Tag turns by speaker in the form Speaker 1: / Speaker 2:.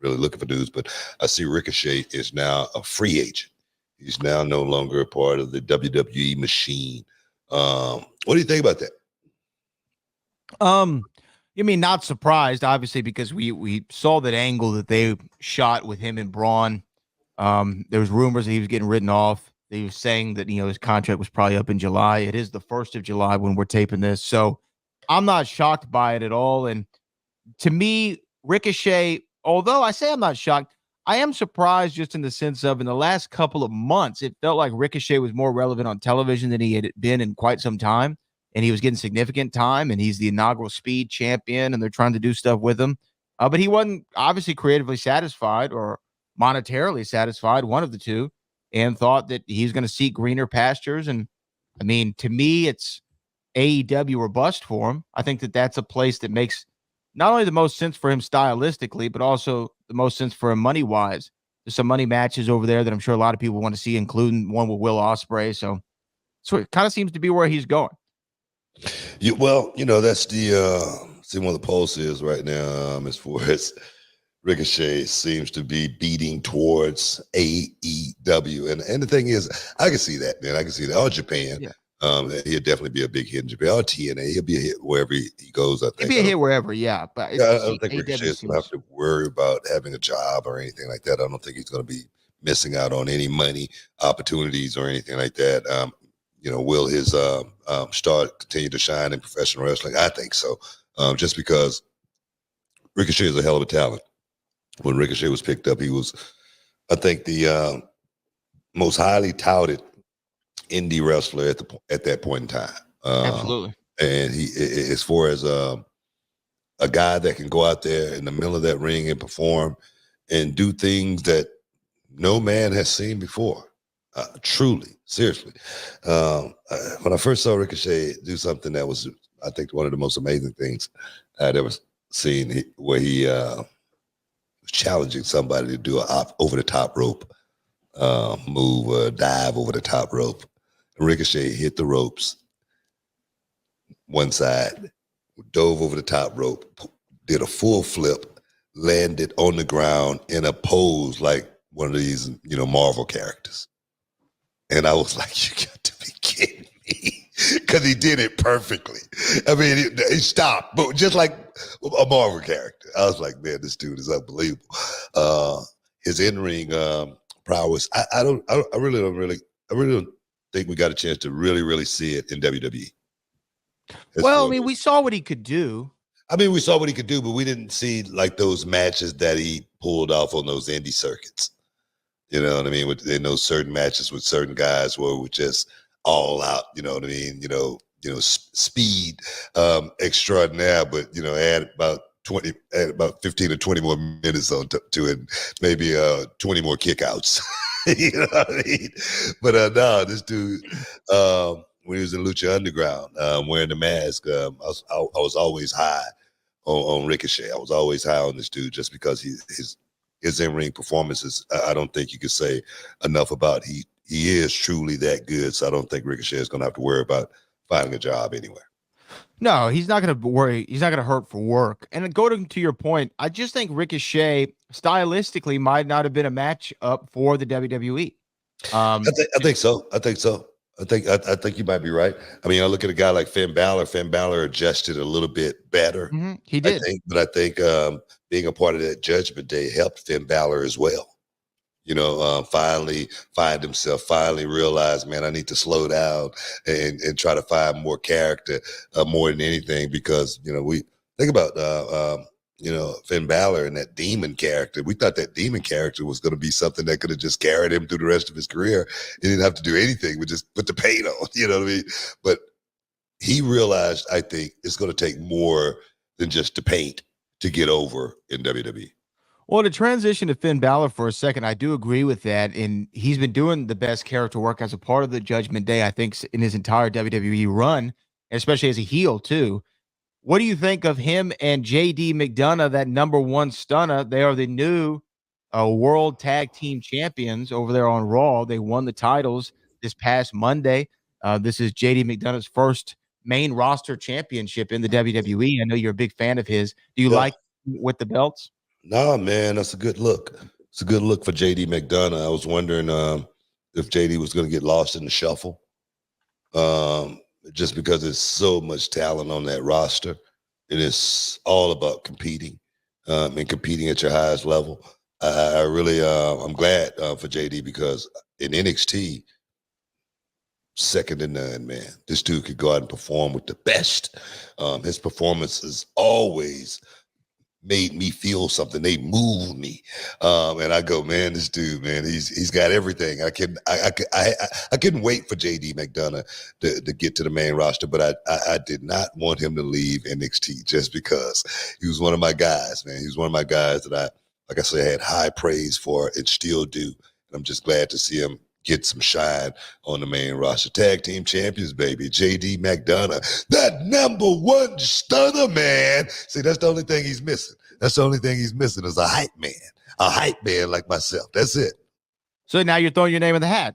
Speaker 1: really looking for news, but I see Ricochet is now a free agent. He's now no longer a part of the WWE machine. What do you think about that?
Speaker 2: You mean not surprised, obviously, because we saw that angle that they shot with him and Braun. There was rumors that he was getting written off. He was saying that his contract was probably up in July. It is the 1st of July when we're taping this, so I'm not shocked by it at all. And to me, Ricochet, although I say I'm not shocked, I am surprised just in the sense of in the last couple of months, it felt like Ricochet was more relevant on television than he had been in quite some time. And he was getting significant time, and he's the inaugural speed champion, and they're trying to do stuff with him. But he wasn't obviously creatively satisfied or monetarily satisfied, one of the two, and thought that he's going to seek greener pastures. And I mean, to me, it's AEW or bust for him. I think that that's a place that makes not only the most sense for him stylistically, but also the most sense for him money wise. There's some money matches over there that I'm sure a lot of people want to see, including one with Will Ospreay. So it kind of seems to be where he's going.
Speaker 1: Well, that's see what the pulse is right now as far as Ricochet seems to be beating towards AEW. And the thing is, I can see that, man. I can see that. Or Japan.
Speaker 2: Yeah.
Speaker 1: He'll definitely be a big hit in Japan. Or TNA. He'll be a hit wherever he goes, I think.
Speaker 2: He'll be a hit wherever, yeah. But
Speaker 1: I don't think Ricochet is going to have to worry about having a job or anything like that. I don't think he's going to be missing out on any money opportunities or anything like that. Will his star continue to shine in professional wrestling? I think so. Just because Ricochet is a hell of a talent. When Ricochet was picked up, he was, I think, the most highly touted indie wrestler at that point in time.
Speaker 2: Absolutely.
Speaker 1: And he, as far as a guy that can go out there in the middle of that ring and perform and do things that no man has seen before. Truly, seriously. When I first saw Ricochet do something that was, I think, one of the most amazing things I'd ever seen, where he was challenging somebody to do a over the top rope move, dive over the top rope. Ricochet hit the ropes one side, dove over the top rope, did a full flip, landed on the ground in a pose like one of these, Marvel characters. And I was like, you got to be kidding me. Because he did it perfectly. I mean, he stopped, but just like a Marvel character. I was like, man, this dude is unbelievable. His in-ring prowess, I really don't think we got a chance to really see it in WWE.
Speaker 2: Well, I mean, we saw what he could do.
Speaker 1: I mean, we saw what he could do, but we didn't see like those matches that he pulled off on those indie circuits. You know what I mean? In those certain matches with certain guys where we're just all out, you know what I mean? Speed extraordinaire, but add about 15 or 20 more minutes on to it, maybe 20 more kickouts. You know what I mean? But no, this dude, when he was in Lucha Underground, wearing the mask, I was always high on Ricochet. I was always high on this dude just because his in-ring performances, I don't think you could say enough about. He is truly that good, so I don't think Ricochet is going to have to worry about finding a job anywhere.
Speaker 2: No, he's not going to worry. He's not going to hurt for work. And going to your point, I just think Ricochet stylistically might not have been a match up for the WWE.
Speaker 1: I think so. I think you might be right. I mean, I look at a guy like Finn Balor. Finn Balor adjusted a little bit better.
Speaker 2: Mm-hmm. He did.
Speaker 1: I think being a part of that Judgment Day helped Finn Balor as well. Finally find himself, finally realize, man, I need to slow down and try to find more character more than anything, because, we think about, Finn Balor and that demon character. We thought that demon character was going to be something that could have just carried him through the rest of his career. He didn't have to do anything, but just put the paint on, you know what I mean? But he realized, I think, it's going to take more than just the paint to get over in WWE.
Speaker 2: Well, to transition to Finn Balor for a second, I do agree with that. And he's been doing the best character work as a part of the Judgment Day, I think, in his entire WWE run, especially as a heel, too. What do you think of him and JD McDonough, that number one stunner? They are the new world tag team champions over there on Raw. They won the titles this past Monday. This is JD McDonough's first main roster championship in the WWE. I know you're a big fan of his. Do you like with the belts?
Speaker 1: Nah, man, that's a good look. It's a good look for JD McDonough. I was wondering if JD was going to get lost in the shuffle, just because there's so much talent on that roster, and it's all about competing and competing at your highest level. I really, I'm glad for JD because in NXT, second to none, man. This dude could go out and perform with the best. His performances always made me feel something. They moved me, and I go, man, this dude, man, he's got everything. I couldn't wait for JD McDonough to get to the main roster, but I did not want him to leave NXT just because he was one of my guys, man. He was one of my guys that like I said, I had high praise for and still do. And I'm just glad to see him get some shine on the main roster. Tag team champions, baby. JD McDonough, that #1 stunner, man. See, that's the only thing he's missing. That's the only thing he's missing is a hype man like myself. That's it.
Speaker 2: So now you're throwing your name in the hat.